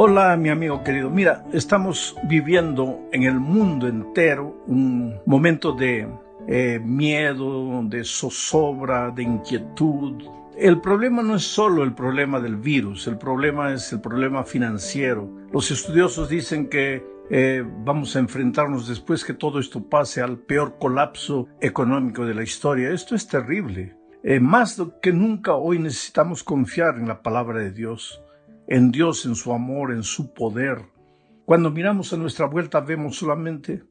Hola, mi amigo querido. Mira, estamos viviendo en el mundo entero un momento de miedo, de zozobra, de inquietud. El problema no es solo el problema del virus, el problema es el problema financiero. Los estudiosos dicen que vamos a enfrentarnos después que todo esto pase al peor colapso económico de la historia. Esto es terrible. Más que nunca hoy necesitamos confiar en la palabra de Dios, en Dios, en su amor, en su poder. Cuando miramos a nuestra vuelta vemos solamente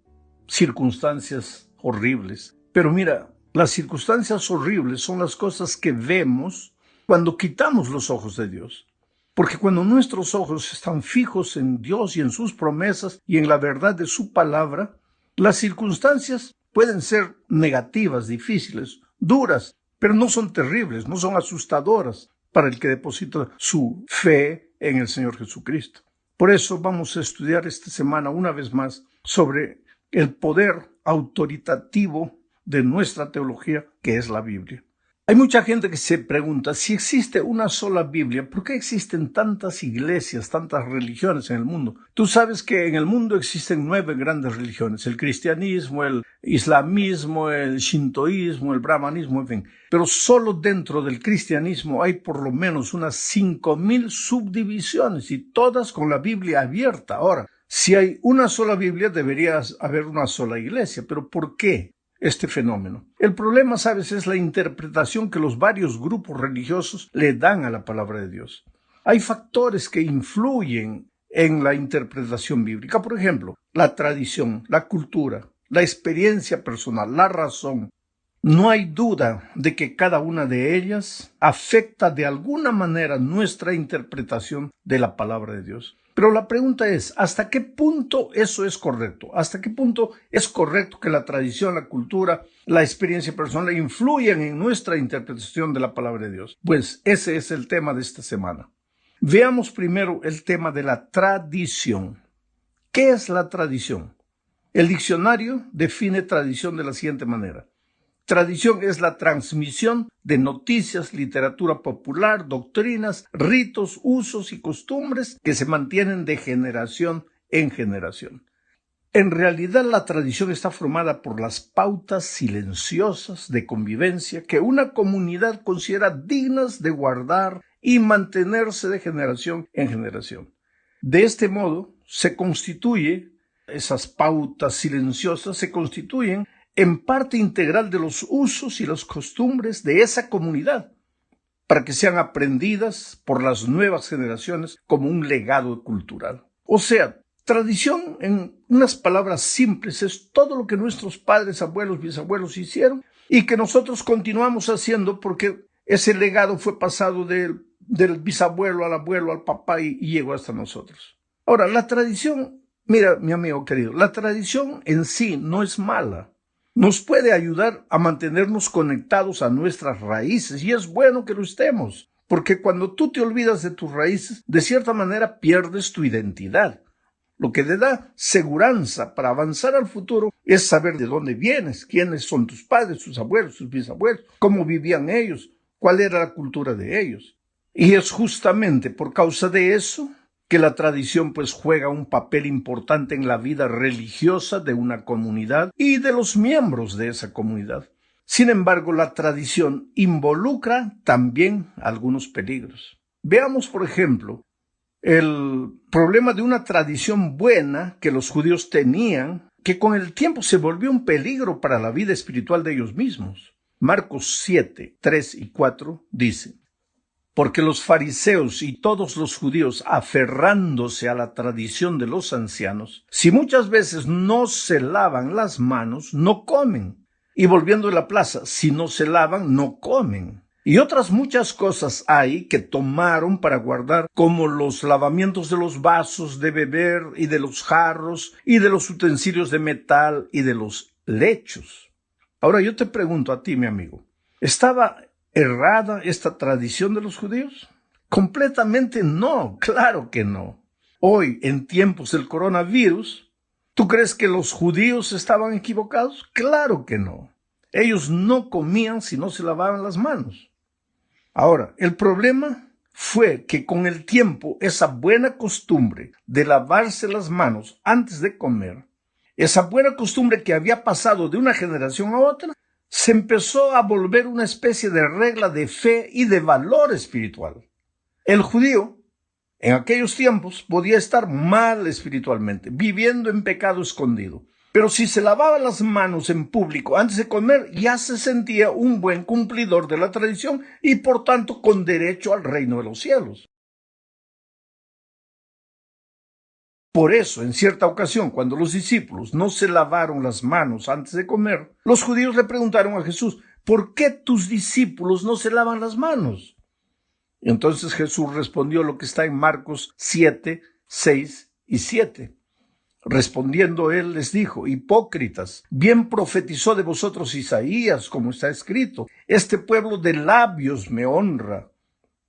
circunstancias horribles. Pero mira, las circunstancias horribles son las cosas que vemos cuando quitamos los ojos de Dios. Porque cuando nuestros ojos están fijos en Dios y en sus promesas y en la verdad de su palabra, las circunstancias pueden ser negativas, difíciles, duras, pero no son terribles, no son asustadoras para el que deposita su fe en el Señor Jesucristo. Por eso vamos a estudiar esta semana una vez más sobre el poder autoritativo de nuestra teología, que es la Biblia. Hay mucha gente que se pregunta, si existe una sola Biblia, ¿por qué existen tantas iglesias, tantas religiones en el mundo? Tú sabes que en el mundo existen 9 grandes religiones, el cristianismo, el islamismo, el shintoísmo, el brahmanismo, en fin. Pero solo dentro del cristianismo hay por lo menos unas 5,000 subdivisiones y todas con la Biblia abierta. Ahora, si hay una sola Biblia, debería haber una sola iglesia. ¿Pero por qué este fenómeno? El problema, sabes, es la interpretación que los varios grupos religiosos le dan a la palabra de Dios. Hay factores que influyen en la interpretación bíblica. Por ejemplo, la tradición, la cultura, la experiencia personal, la razón. No hay duda de que cada una de ellas afecta de alguna manera nuestra interpretación de la palabra de Dios. Pero la pregunta es, ¿hasta qué punto eso es correcto? ¿Hasta qué punto es correcto que la tradición, la cultura, la experiencia personal influyan en nuestra interpretación de la palabra de Dios? Pues ese es el tema de esta semana. Veamos primero el tema de la tradición. ¿Qué es la tradición? El diccionario define tradición de la siguiente manera. Tradición es la transmisión de noticias, literatura popular, doctrinas, ritos, usos y costumbres que se mantienen de generación en generación. En realidad, la tradición está formada por las pautas silenciosas de convivencia que una comunidad considera dignas de guardar y mantenerse de generación en generación. De este modo, esas pautas silenciosas se constituyen en parte integral de los usos y las costumbres de esa comunidad, para que sean aprendidas por las nuevas generaciones como un legado cultural. O sea, tradición, en unas palabras simples, es todo lo que nuestros padres, abuelos, bisabuelos hicieron y que nosotros continuamos haciendo porque ese legado fue pasado del bisabuelo al abuelo, al papá y llegó hasta nosotros. Ahora, la tradición, mira, mi amigo querido, la tradición en sí no es mala. Nos puede ayudar a mantenernos conectados a nuestras raíces y es bueno que lo estemos, porque cuando tú te olvidas de tus raíces, de cierta manera pierdes tu identidad. Lo que te da seguranza para avanzar al futuro es saber de dónde vienes, quiénes son tus padres, tus abuelos, tus bisabuelos, cómo vivían ellos, cuál era la cultura de ellos. Y es justamente por causa de eso que la tradición pues juega un papel importante en la vida religiosa de una comunidad y de los miembros de esa comunidad. Sin embargo, la tradición involucra también algunos peligros. Veamos, por ejemplo, el problema de una tradición buena que los judíos tenían, que con el tiempo se volvió un peligro para la vida espiritual de ellos mismos. Marcos 7, 3 y 4 dice: porque los fariseos y todos los judíos, aferrándose a la tradición de los ancianos, si muchas veces no se lavan las manos, no comen. Y volviendo a la plaza, si no se lavan, no comen. Y otras muchas cosas hay que tomaron para guardar, como los lavamientos de los vasos de beber y de los jarros y de los utensilios de metal y de los lechos. Ahora yo te pregunto a ti, mi amigo, ¿estaba errada esta tradición de los judíos? Completamente no, claro que no. Hoy, en tiempos del coronavirus, ¿tú crees que los judíos estaban equivocados? Claro que no. Ellos no comían si no se lavaban las manos. Ahora, el problema fue que con el tiempo esa buena costumbre de lavarse las manos antes de comer, esa buena costumbre que había pasado de una generación a otra, se empezó a volver una especie de regla de fe y de valor espiritual. El judío, en aquellos tiempos, podía estar mal espiritualmente, viviendo en pecado escondido. Pero si se lavaba las manos en público antes de comer, ya se sentía un buen cumplidor de la tradición y por tanto con derecho al reino de los cielos. Por eso, en cierta ocasión, cuando los discípulos no se lavaron las manos antes de comer, los judíos le preguntaron a Jesús, ¿por qué tus discípulos no se lavan las manos? Y entonces Jesús respondió lo que está en Marcos 7, 6 y 7. Respondiendo él les dijo, hipócritas, bien profetizó de vosotros Isaías, como está escrito, este pueblo de labios me honra,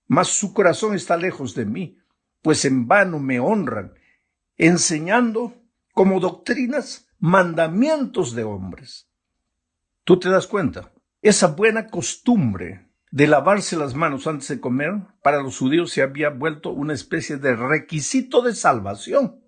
mas su corazón está lejos de mí, pues en vano me honran, enseñando como doctrinas mandamientos de hombres. ¿Tú te das cuenta? Esa buena costumbre de lavarse las manos antes de comer, para los judíos se había vuelto una especie de requisito de salvación.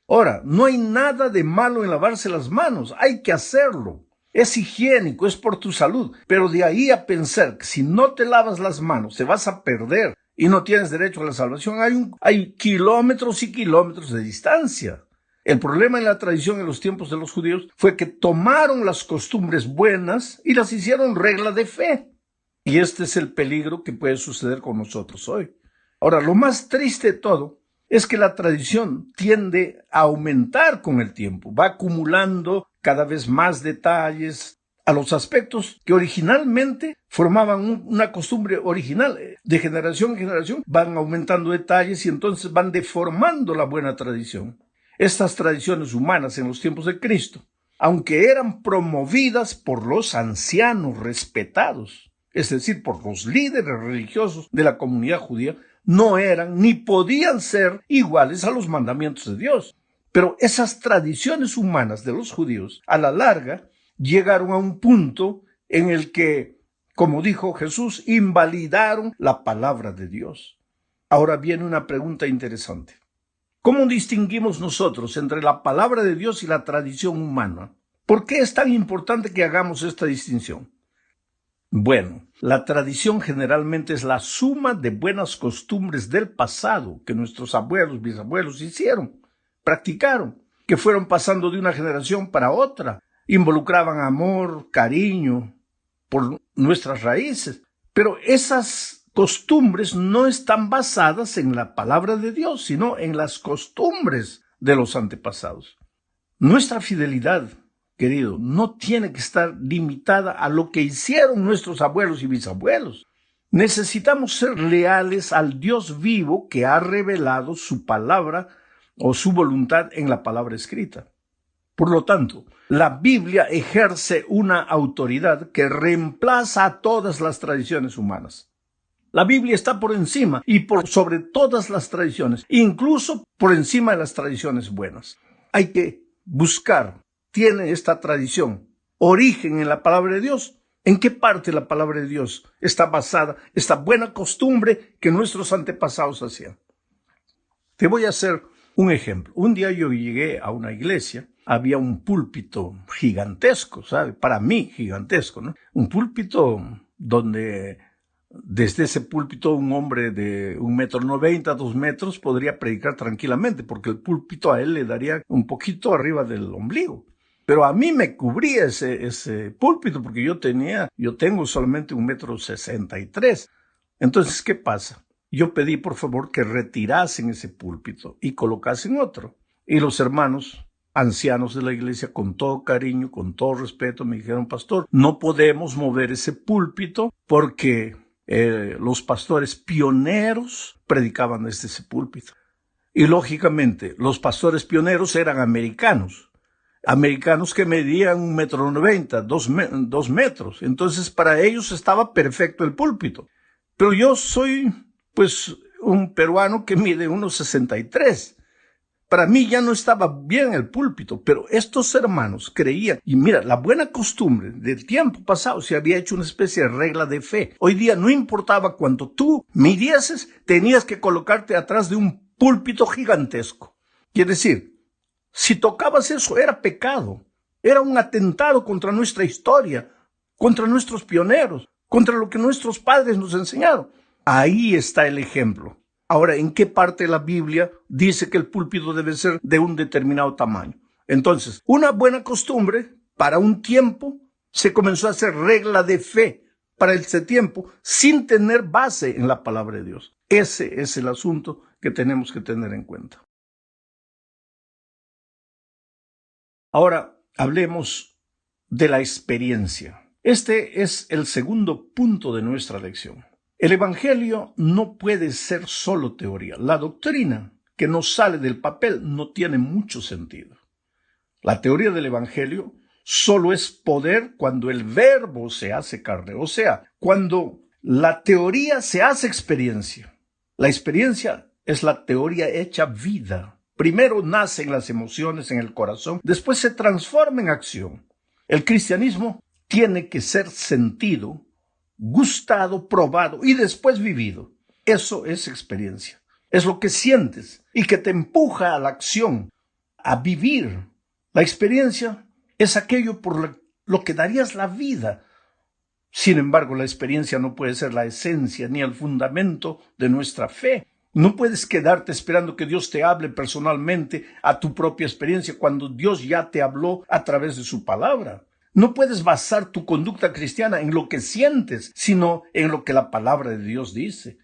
Ahora, no hay nada de malo en lavarse las manos, hay que hacerlo. Es higiénico, es por tu salud, pero de ahí a pensar que si no te lavas las manos te vas a perder y no tienes derecho a la salvación, hay kilómetros y kilómetros de distancia. El problema en la tradición en los tiempos de los judíos fue que tomaron las costumbres buenas y las hicieron regla de fe. Y este es el peligro que puede suceder con nosotros hoy. Ahora, lo más triste de todo es que la tradición tiende a aumentar con el tiempo, va acumulando cada vez más detalles a los aspectos que originalmente formaban una costumbre original. De generación en generación van aumentando detalles y entonces van deformando la buena tradición. Estas tradiciones humanas en los tiempos de Cristo, aunque eran promovidas por los ancianos respetados, es decir, por los líderes religiosos de la comunidad judía, no eran ni podían ser iguales a los mandamientos de Dios. Pero esas tradiciones humanas de los judíos, a la larga, llegaron a un punto en el que, como dijo Jesús, invalidaron la palabra de Dios. Ahora viene una pregunta interesante. ¿Cómo distinguimos nosotros entre la palabra de Dios y la tradición humana? ¿Por qué es tan importante que hagamos esta distinción? Bueno, la tradición generalmente es la suma de buenas costumbres del pasado que nuestros abuelos, bisabuelos hicieron, practicaron, que fueron pasando de una generación para otra, involucraban amor, cariño por nuestras raíces, pero esas costumbres no están basadas en la palabra de Dios, sino en las costumbres de los antepasados. Nuestra fidelidad, querido, no tiene que estar limitada a lo que hicieron nuestros abuelos y bisabuelos. Necesitamos ser leales al Dios vivo que ha revelado su palabra o su voluntad en la palabra escrita. Por lo tanto, la Biblia ejerce una autoridad que reemplaza a todas las tradiciones humanas. La Biblia está por encima y por sobre todas las tradiciones, incluso por encima de las tradiciones buenas. Hay que buscar. ¿Tiene esta tradición origen en la palabra de Dios? ¿En qué parte de la palabra de Dios está basada esta buena costumbre que nuestros antepasados hacían? Te voy a hacer un ejemplo. Un día yo llegué a una iglesia, había un púlpito gigantesco, ¿sabe? Para mí gigantesco, ¿no? Un púlpito donde desde ese púlpito un hombre de 1,90 m, 2 metros podría predicar tranquilamente, porque el púlpito a él le daría un poquito arriba del ombligo. Pero a mí me cubría ese púlpito porque yo tengo solamente 1,63 m. Entonces, ¿qué pasa? Yo pedí por favor que retirasen ese púlpito y colocasen otro. Y los hermanos ancianos de la iglesia, con todo cariño, con todo respeto, me dijeron, pastor, no podemos mover ese púlpito porque los pastores pioneros predicaban desde ese púlpito. Y lógicamente, los pastores pioneros eran americanos que medían 1,90 m, 2 metros. Entonces, para ellos estaba perfecto el púlpito. Pero yo soy, un peruano que mide 1,63 m. Para mí ya no estaba bien el púlpito, pero estos hermanos creían. Y mira, la buena costumbre del tiempo pasado se había hecho una especie de regla de fe. Hoy día no importaba cuánto tú midieses, tenías que colocarte atrás de un púlpito gigantesco. Quiere decir, si tocabas eso era pecado, era un atentado contra nuestra historia, contra nuestros pioneros, contra lo que nuestros padres nos enseñaron. Ahí está el ejemplo. Ahora, ¿en qué parte de la Biblia dice que el púlpito debe ser de un determinado tamaño? Entonces, una buena costumbre para un tiempo se comenzó a hacer regla de fe para ese tiempo sin tener base en la palabra de Dios. Ese es el asunto que tenemos que tener en cuenta. Ahora, hablemos de la experiencia. Este es el segundo punto de nuestra lección. El Evangelio no puede ser solo teoría. La doctrina que no sale del papel no tiene mucho sentido. La teoría del Evangelio solo es poder cuando el verbo se hace carne, o sea, cuando la teoría se hace experiencia. La experiencia es la teoría hecha vida. Primero nacen las emociones en el corazón, después se transforma en acción. El cristianismo tiene que ser sentido, gustado, probado y después vivido. Eso es experiencia. Es lo que sientes y que te empuja a la acción, a vivir. La experiencia es aquello por lo que darías la vida. Sin embargo, la experiencia no puede ser la esencia ni el fundamento de nuestra fe. No puedes quedarte esperando que Dios te hable personalmente a tu propia experiencia cuando Dios ya te habló a través de su palabra. No puedes basar tu conducta cristiana en lo que sientes, sino en lo que la palabra de Dios dice.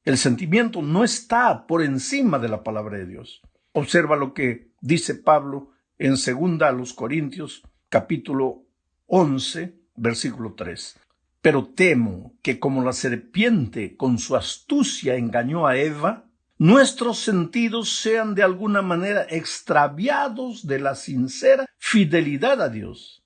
El sentimiento no está por encima de la palabra de Dios. Observa lo que dice Pablo en 2 Corintios, capítulo 11, versículo 3. Pero temo que como la serpiente con su astucia engañó a Eva, nuestros sentidos sean de alguna manera extraviados de la sincera fidelidad a Dios.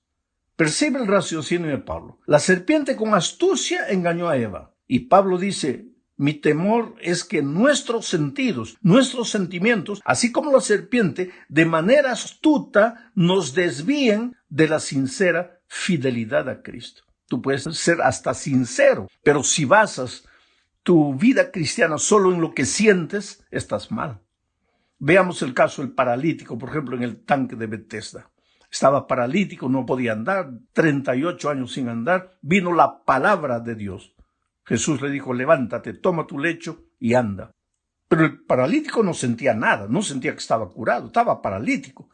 Percibe el raciocinio de Pablo. La serpiente con astucia engañó a Eva. Y Pablo dice, mi temor es que nuestros sentidos, nuestros sentimientos, así como la serpiente, de manera astuta nos desvíen de la sincera fidelidad a Cristo. Tú puedes ser hasta sincero, pero si basas tu vida cristiana solo en lo que sientes, estás mal. Veamos el caso del paralítico, por ejemplo, en el tanque de Bethesda. Estaba paralítico, no podía andar, 38 años sin andar. Vino la palabra de Dios. Jesús le dijo, levántate, toma tu lecho y anda. Pero el paralítico no sentía nada, no sentía que estaba curado, estaba paralítico.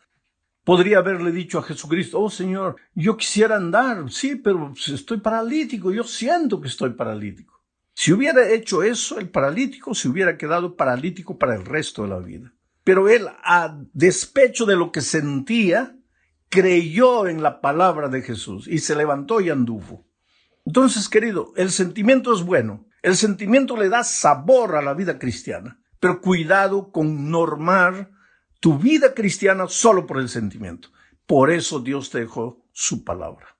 Podría haberle dicho a Jesucristo, oh Señor, yo quisiera andar, sí, pero estoy paralítico, yo siento que estoy paralítico. Si hubiera hecho eso, el paralítico se hubiera quedado paralítico para el resto de la vida. Pero él, a despecho de lo que sentía, creyó en la palabra de Jesús y se levantó y anduvo. Entonces, querido, el sentimiento es bueno. El sentimiento le da sabor a la vida cristiana. Pero cuidado con normar tu vida cristiana solo por el sentimiento. Por eso Dios te dejó su palabra.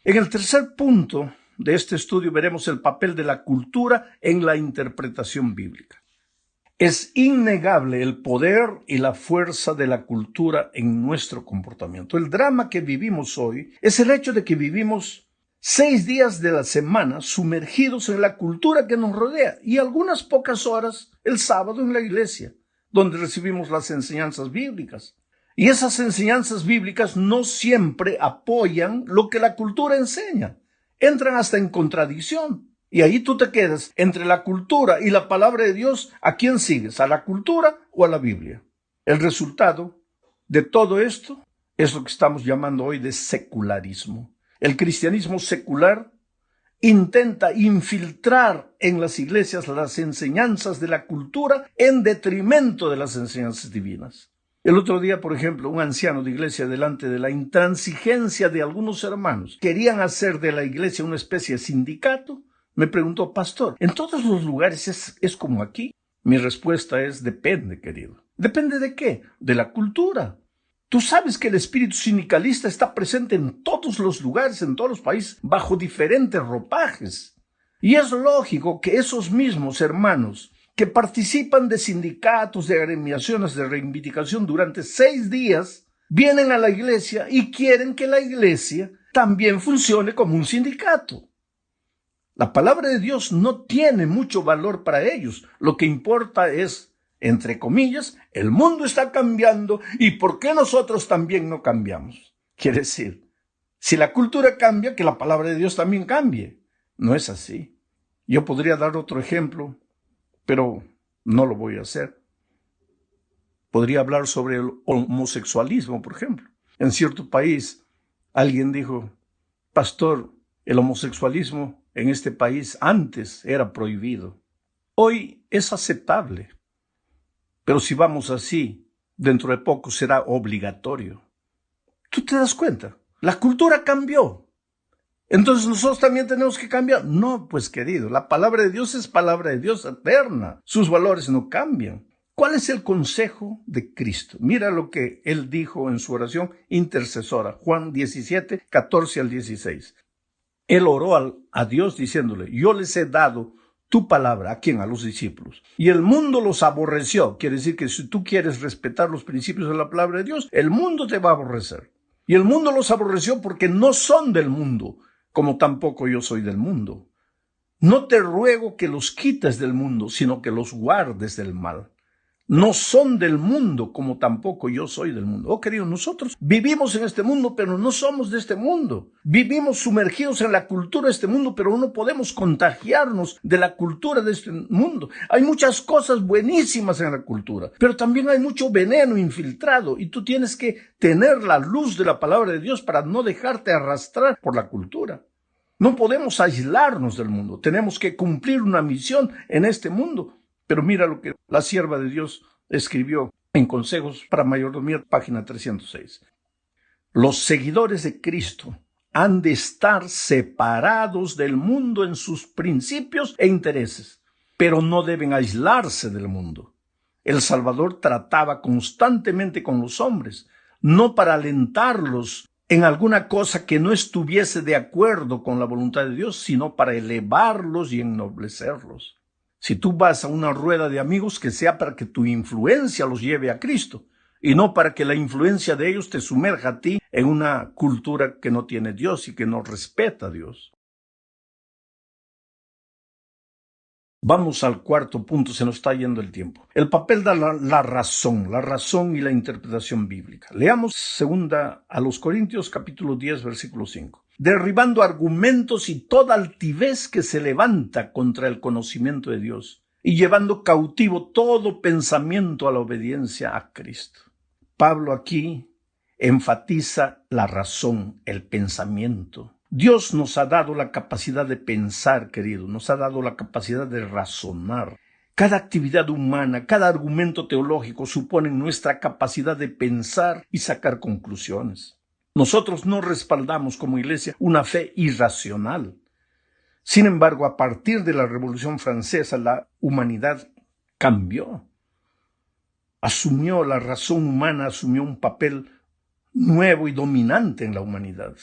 En el tercer punto de este estudio veremos el papel de la cultura en la interpretación bíblica. Es innegable el poder y la fuerza de la cultura en nuestro comportamiento. El drama que vivimos hoy es el hecho de que vivimos 6 días de la semana sumergidos en la cultura que nos rodea y algunas pocas horas el sábado en la iglesia, donde recibimos las enseñanzas bíblicas. Y esas enseñanzas bíblicas no siempre apoyan lo que la cultura enseña. Entran hasta en contradicción. Y ahí tú te quedas entre la cultura y la palabra de Dios. ¿A quién sigues? ¿A la cultura o a la Biblia? El resultado de todo esto es lo que estamos llamando hoy de secularismo. El cristianismo secular intenta infiltrar en las iglesias las enseñanzas de la cultura en detrimento de las enseñanzas divinas. El otro día, por ejemplo, un anciano de iglesia, delante de la intransigencia de algunos hermanos, querían hacer de la iglesia una especie de sindicato. Me preguntó, pastor, ¿en todos los lugares es como aquí? Mi respuesta es, depende, querido. ¿Depende de qué? De la cultura. Tú sabes que el espíritu sindicalista está presente en todos los lugares, en todos los países, bajo diferentes ropajes. Y es lógico que esos mismos hermanos que participan de sindicatos, de agremiaciones de reivindicación durante 6 días, vienen a la iglesia y quieren que la iglesia también funcione como un sindicato. La palabra de Dios no tiene mucho valor para ellos. Lo que importa es, entre comillas, el mundo está cambiando y ¿por qué nosotros también no cambiamos? Quiere decir, si la cultura cambia, que la palabra de Dios también cambie. No es así. Yo podría dar otro ejemplo, pero no lo voy a hacer. Podría hablar sobre el homosexualismo, por ejemplo. En cierto país, alguien dijo, pastor, el homosexualismo en este país antes era prohibido. Hoy es aceptable. Pero si vamos así, dentro de poco será obligatorio. ¿Tú te das cuenta? La cultura cambió. Entonces nosotros también tenemos que cambiar. No, pues querido, la palabra de Dios es palabra de Dios eterna. Sus valores no cambian. ¿Cuál es el consejo de Cristo? Mira lo que Él dijo en su oración intercesora, Juan 17, 14 al 16. Él oró a Dios diciéndole, yo les he dado tu palabra. ¿A quién? A los discípulos. Y el mundo los aborreció. Quiere decir que si tú quieres respetar los principios de la palabra de Dios, el mundo te va a aborrecer. Y el mundo los aborreció porque no son del mundo, como tampoco yo soy del mundo. No te ruego que los quites del mundo, sino que los guardes del mal. No son del mundo, como tampoco yo soy del mundo. Oh, queridos, nosotros vivimos en este mundo, pero no somos de este mundo. Vivimos sumergidos en la cultura de este mundo, pero no podemos contagiarnos de la cultura de este mundo. Hay muchas cosas buenísimas en la cultura, pero también hay mucho veneno infiltrado, y tú tienes que tener la luz de la palabra de Dios para no dejarte arrastrar por la cultura. No podemos aislarnos del mundo. Tenemos que cumplir una misión en este mundo. Pero mira lo que la sierva de Dios escribió en Consejos para Mayordomía, página 306. Los seguidores de Cristo han de estar separados del mundo en sus principios e intereses, pero no deben aislarse del mundo. El Salvador trataba constantemente con los hombres, no para alentarlos en alguna cosa que no estuviese de acuerdo con la voluntad de Dios, sino para elevarlos y ennoblecerlos. Si tú vas a una rueda de amigos, que sea para que tu influencia los lleve a Cristo y no para que la influencia de ellos te sumerja a ti en una cultura que no tiene Dios y que no respeta a Dios. Vamos al cuarto punto, se nos está yendo el tiempo. El papel de la razón y la interpretación bíblica. Leamos 2 a los Corintios capítulo 10, versículo 5. Derribando argumentos y toda altivez que se levanta contra el conocimiento de Dios y llevando cautivo todo pensamiento a la obediencia a Cristo. Pablo aquí enfatiza la razón, el pensamiento. Dios nos ha dado la capacidad de pensar, querido, nos ha dado la capacidad de razonar. Cada actividad humana, cada argumento teológico supone nuestra capacidad de pensar y sacar conclusiones. Nosotros no respaldamos como iglesia una fe irracional. Sin embargo, a partir de la Revolución Francesa, la humanidad cambió. La razón humana asumió un papel nuevo y dominante en la humanidad.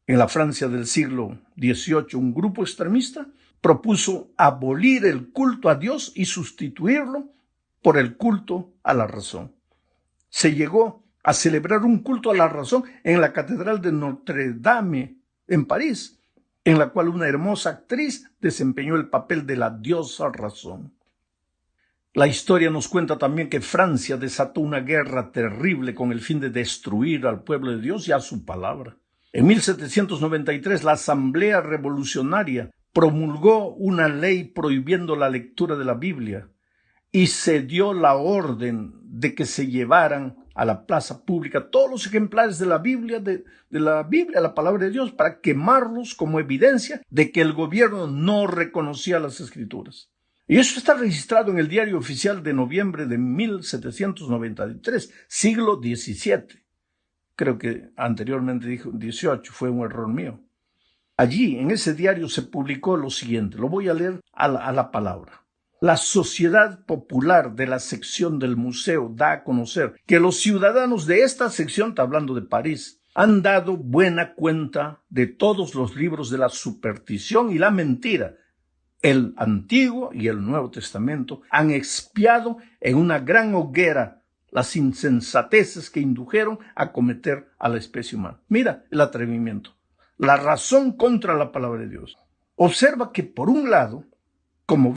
En la Francia del siglo XVIII, un grupo extremista propuso abolir el culto a Dios y sustituirlo por el culto a la razón. Se llegó a celebrar un culto a la razón en la Catedral de Notre Dame en París, en la cual una hermosa actriz desempeñó el papel de la diosa razón. La historia nos cuenta también que Francia desató una guerra terrible con el fin de destruir al pueblo de Dios y a su palabra. En 1793, la Asamblea Revolucionaria promulgó una ley prohibiendo la lectura de la Biblia y se dio la orden de que se llevaran a la plaza pública todos los ejemplares de la Biblia, la palabra de Dios, para quemarlos como evidencia de que el gobierno no reconocía las Escrituras. Y eso está registrado en el Diario Oficial de noviembre de 1793, siglo XVII. Creo que anteriormente dijo 18, fue un error mío. Allí, en ese diario, se publicó lo siguiente, lo voy a leer a la palabra. La Sociedad Popular de la sección del museo da a conocer que los ciudadanos de esta sección, está hablando de París, han dado buena cuenta de todos los libros de la superstición y la mentira, El Antiguo y el Nuevo Testamento han expiado en una gran hoguera las insensateces que indujeron a cometer a la especie humana. Mira el atrevimiento, la razón contra la palabra de Dios. Observa que por un lado, como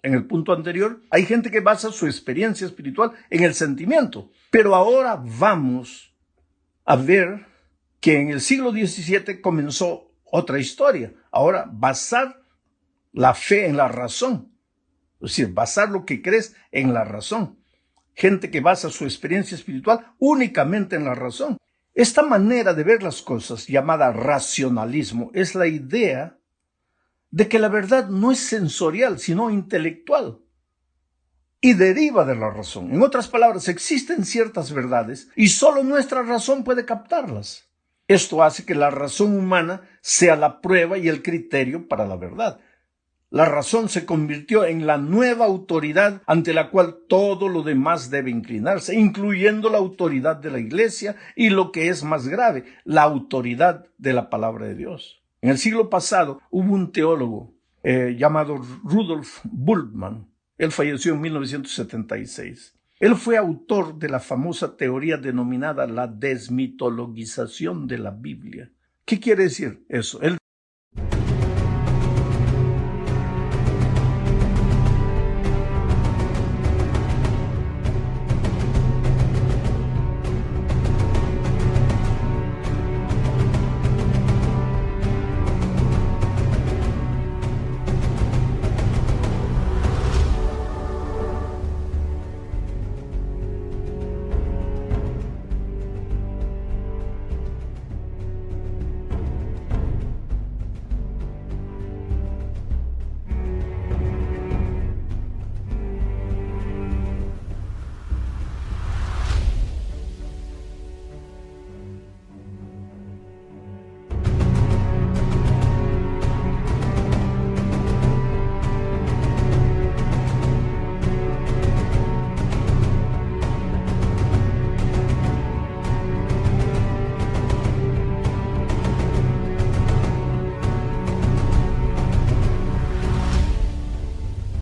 en el punto anterior, hay gente que basa su experiencia espiritual en el sentimiento. Pero ahora vamos a ver que en el siglo XVII comenzó otra historia. Ahora, basar la fe en la razón. Es decir, basar lo que crees en la razón. Gente que basa su experiencia espiritual únicamente en la razón. Esta manera de ver las cosas, llamada racionalismo, es la idea de que la verdad no es sensorial, sino intelectual, y deriva de la razón. En otras palabras, existen ciertas verdades y solo nuestra razón puede captarlas. Esto hace que la razón humana sea la prueba y el criterio para la verdad. La razón se convirtió en la nueva autoridad ante la cual todo lo demás debe inclinarse, incluyendo la autoridad de la Iglesia y, lo que es más grave, la autoridad de la palabra de Dios. En el siglo pasado hubo un teólogo llamado Rudolf Bultmann. Él falleció en 1976. Él fue autor de la famosa teoría denominada la desmitologización de la Biblia. ¿Qué quiere decir eso? Él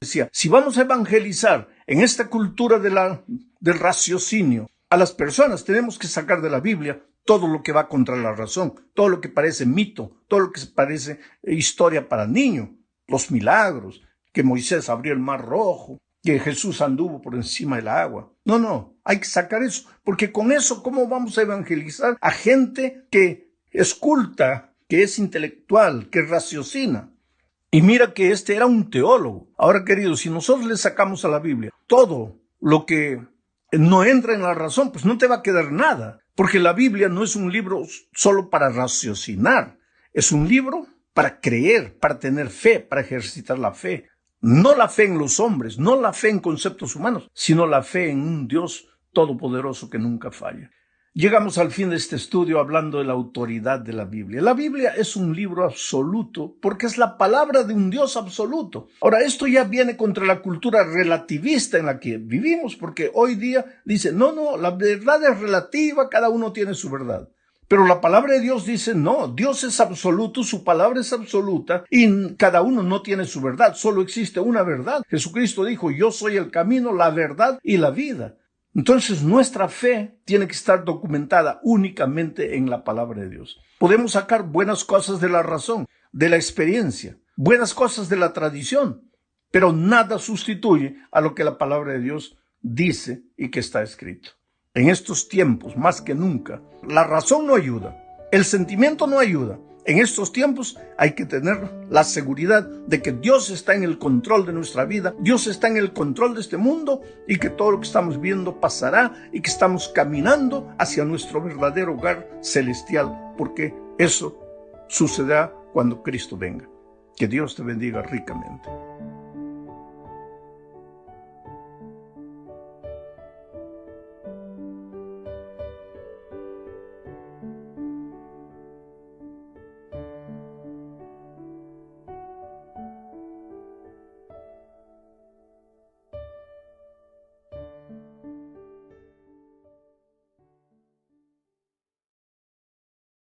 decía, si vamos a evangelizar en esta cultura del raciocinio a las personas, tenemos que sacar de la Biblia todo lo que va contra la razón, todo lo que parece mito, todo lo que parece historia para niños, los milagros, que Moisés abrió el mar rojo, que Jesús anduvo por encima del agua. No, hay que sacar eso, porque con eso, ¿cómo vamos a evangelizar a gente que es culta, que es intelectual, que raciocina? Y mira que este era un teólogo. Ahora, queridos, si nosotros le sacamos a la Biblia todo lo que no entra en la razón, pues no te va a quedar nada. Porque la Biblia no es un libro solo para raciocinar. Es un libro para creer, para tener fe, para ejercitar la fe. No la fe en los hombres, no la fe en conceptos humanos, sino la fe en un Dios todopoderoso que nunca falla. Llegamos al fin de este estudio hablando de la autoridad de la Biblia. La Biblia es un libro absoluto porque es la palabra de un Dios absoluto. Ahora, esto ya viene contra la cultura relativista en la que vivimos, porque hoy día dice, no, la verdad es relativa, cada uno tiene su verdad. Pero la palabra de Dios dice, no, Dios es absoluto, su palabra es absoluta y cada uno no tiene su verdad, solo existe una verdad. Jesucristo dijo, yo soy el camino, la verdad y la vida. Entonces nuestra fe tiene que estar documentada únicamente en la palabra de Dios. Podemos sacar buenas cosas de la razón, de la experiencia, buenas cosas de la tradición, pero nada sustituye a lo que la palabra de Dios dice y que está escrito. En estos tiempos, más que nunca, la razón no ayuda, el sentimiento no ayuda. En estos tiempos hay que tener la seguridad de que Dios está en el control de nuestra vida, Dios está en el control de este mundo y que todo lo que estamos viendo pasará y que estamos caminando hacia nuestro verdadero hogar celestial, porque eso sucederá cuando Cristo venga. Que Dios te bendiga ricamente.